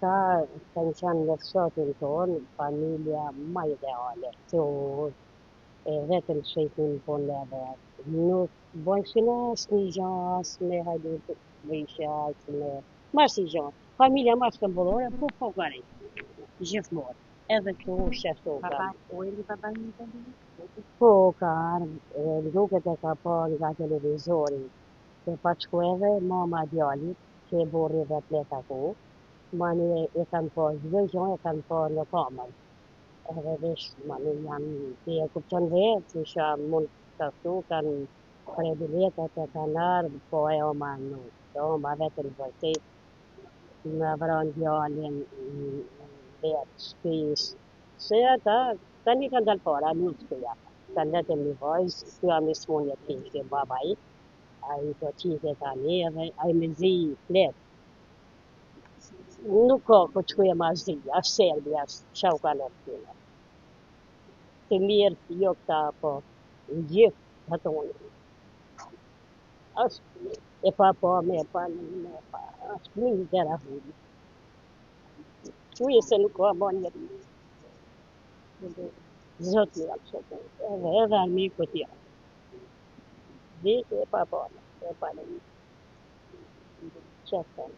Ka kanë qenë në shotin tonë, familja më ideale. Vetëm shejtin po neve. Nuk bojshin asnjë gjë, asnjë hajde të vishja, asnjë mas i gjë. Familja mas shembullore, po gari. Gjithmonë. Edhe këtu sheshtu kam. Po ka ardhur, duket e ka pa nga televizori. Se pa shku edhe mama djalit, që e burri vet leta ku, mani e kanë pa çdo gjë, e kanë pa në kamër. Edhe vesh, mani janë, ti e kupton vetë, që isha mund të ashtu, kanë prej biletat e kanë ardhur, po e oma nuk. E oma vetëm vërtet, me vran djalin vetë shtëpis. Se ata, tani kanë dalë para, nuk shtuja. Kanë vetëm një vajzë, shtuja me smunje të kishte babai, ai të qite tani edhe ai me zi flet. Nuk ka ku të shkuje ma zi, as Serbi, as qa u kanë këtyne. Të mirë, jo këta, po gjithë hëtoni. As e pa me pa, as një gjera hudi. Quje se nuk ka ba njeri. Zot një apë edhe armiku tja. Vite e pa, e pa në një. Qëtë